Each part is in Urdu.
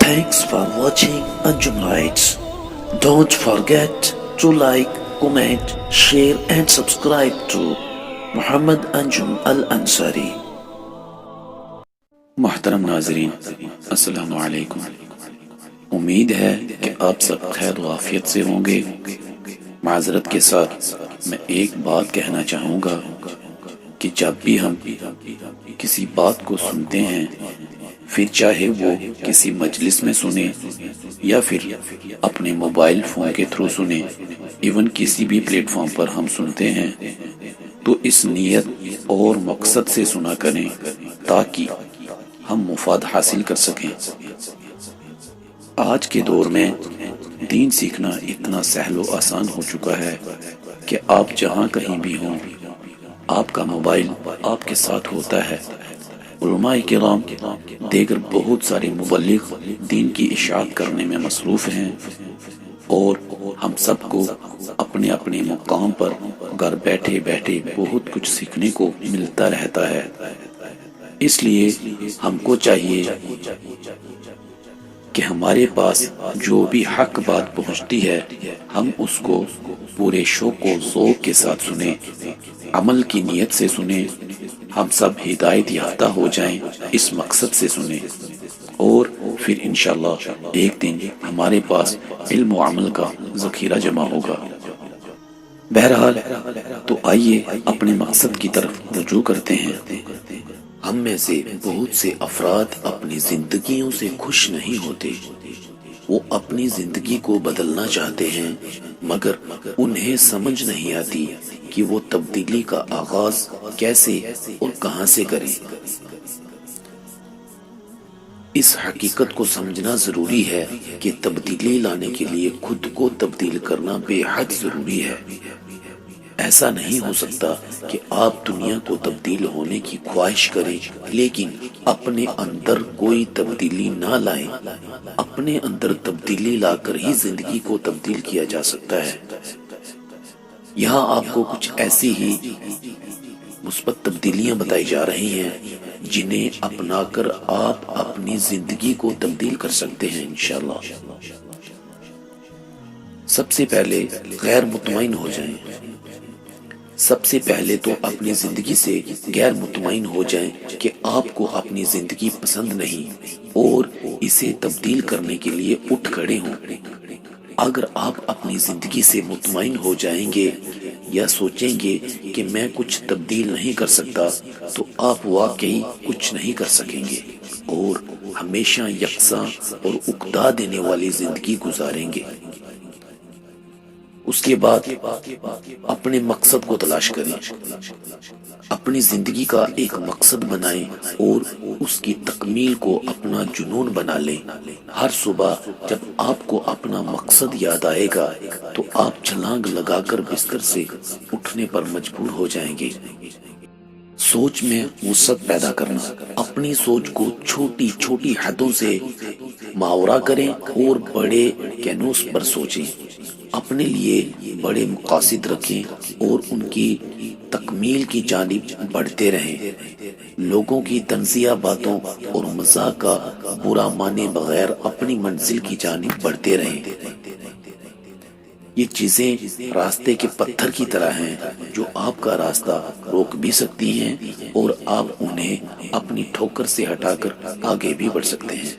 Thanks for watching Anjum Rights. Don't forget to like, comment, share and subscribe to Muhammad Anjum Al-Ansari. محترم ناظرین، السلام علیکم۔ امید ہے کہ آپ سب خیر و عافیت سے ہوں گے۔ معذرت کے ساتھ میں ایک بات کہنا چاہوں گا کہ جب بھی ہم کسی بات کو سنتے ہیں، پھر چاہے وہ کسی مجلس میں سنیں یا پھر اپنے موبائل فون کے تھرو سنیں، ایون کسی بھی پلیٹ فارم پر ہم سنتے ہیں، تو اس نیت اور مقصد سے سنا کریں تاکہ ہم مفاد حاصل کر سکیں۔ آج کے دور میں دین سیکھنا اتنا سہل و آسان ہو چکا ہے کہ آپ جہاں کہیں بھی ہوں، آپ کا موبائل آپ کے ساتھ ہوتا ہے۔ علماء کرام دیگر بہت سارے مبلغ دین کی اشاعت کرنے میں مصروف ہیں، اور ہم سب کو اپنے اپنے مقام پر گھر بیٹھے بیٹھے بہت کچھ سیکھنے کو ملتا رہتا ہے۔ اس لیے ہم کو چاہیے کہ ہمارے پاس جو بھی حق بات پہنچتی ہے، ہم اس کو پورے شوق و ذوق کے ساتھ سنیں، عمل کی نیت سے سنیں، ہم سب ہدایت یافتہ ہو جائیں، اس مقصد سے سنیں، اور پھر انشاءاللہ ایک دن ہمارے پاس علم و عمل کا ذخیرہ جمع ہوگا۔ بہرحال تو آئیے اپنے مقصد کی طرف رجوع کرتے ہیں۔ ہم میں سے بہت سے افراد اپنی زندگیوں سے خوش نہیں ہوتے۔ وہ اپنی زندگی کو بدلنا چاہتے ہیں، مگر انہیں سمجھ نہیں آتی کہ وہ تبدیلی کا آغاز کیسے اور کہاں سے کریں۔ اس حقیقت کو سمجھنا ضروری ہے کہ تبدیلی لانے کے لیے خود کو تبدیل کرنا بے حد ضروری ہے۔ ایسا نہیں ہو سکتا کہ آپ دنیا کو تبدیل ہونے کی خواہش کریں لیکن اپنے اندر کوئی تبدیلی نہ لائیں۔ اپنے اندر تبدیلی لا کر ہی زندگی کو تبدیل کیا جا سکتا ہے۔ یہاں آپ کو کچھ ایسی ہی مثبت تبدیلیاں بتائی جا رہی ہیں جنہیں اپنا کر آپ اپنی زندگی کو تبدیل کر سکتے ہیں انشاءاللہ۔ سب سے پہلے غیر مطمئن ہو جائیں۔ سب سے پہلے تو اپنی زندگی سے غیر مطمئن ہو جائیں کہ آپ کو اپنی زندگی پسند نہیں، اور اسے تبدیل کرنے کے لیے اٹھ کھڑے ہوں۔ اگر آپ اپنی زندگی سے مطمئن ہو جائیں گے یا سوچیں گے کہ میں کچھ تبدیل نہیں کر سکتا، تو آپ واقعی کچھ نہیں کر سکیں گے اور ہمیشہ یکساں اور اکتا دینے والی زندگی گزاریں گے۔ اس کے بعد اپنے مقصد کو تلاش کریں، اپنی زندگی کا ایک مقصد بنائیں اور اس کی تکمیل کو اپنا جنون بنا لیں۔ ہر صبح جب آپ کو اپنا مقصد یاد آئے گا تو آپ چھلانگ لگا کر بستر سے اٹھنے پر مجبور ہو جائیں گے۔ سوچ میں وسعت پیدا کرنا، اپنی سوچ کو چھوٹی چھوٹی حدوں سے ماورا کریں اور بڑے کینوس پر سوچیں۔ اپنے لیے بڑے مقاصد رکھیں اور ان کی تکمیل کی جانب بڑھتے رہیں۔ لوگوں کی تنزیہ باتوں اور مزاح کا برا مانے بغیر اپنی منزل کی جانب بڑھتے رہیں۔ یہ چیزیں راستے کے پتھر کی طرح ہیں جو آپ کا راستہ روک بھی سکتی ہیں، اور آپ انہیں اپنی ٹھوکر سے ہٹا کر آگے بھی بڑھ سکتے ہیں۔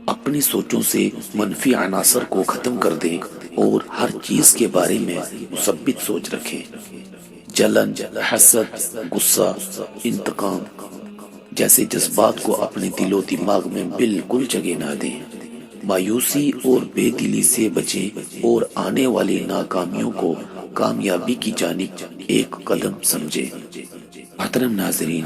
اپنی سوچوں سے منفی عناصر کو ختم کر دیں اور ہر چیز کے بارے میں مثبت سوچ رکھیں۔ جلن، حسد، غصہ، انتقام جیسے جذبات کو اپنے دل و دماغ میں بالکل جگہ نہ دیں۔ مایوسی اور بے دلی سے بچیں اور آنے والی ناکامیوں کو کامیابی کی جانب ایک قدم سمجھیں۔ محترم ناظرین،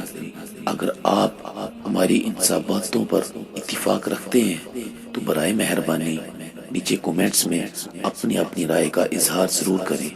اگر آپ ہماری ان سب باتوں پر اتفاق رکھتے ہیں تو برائے مہربانی نیچے کومنٹس میں اپنی رائے کا اظہار ضرور کریں۔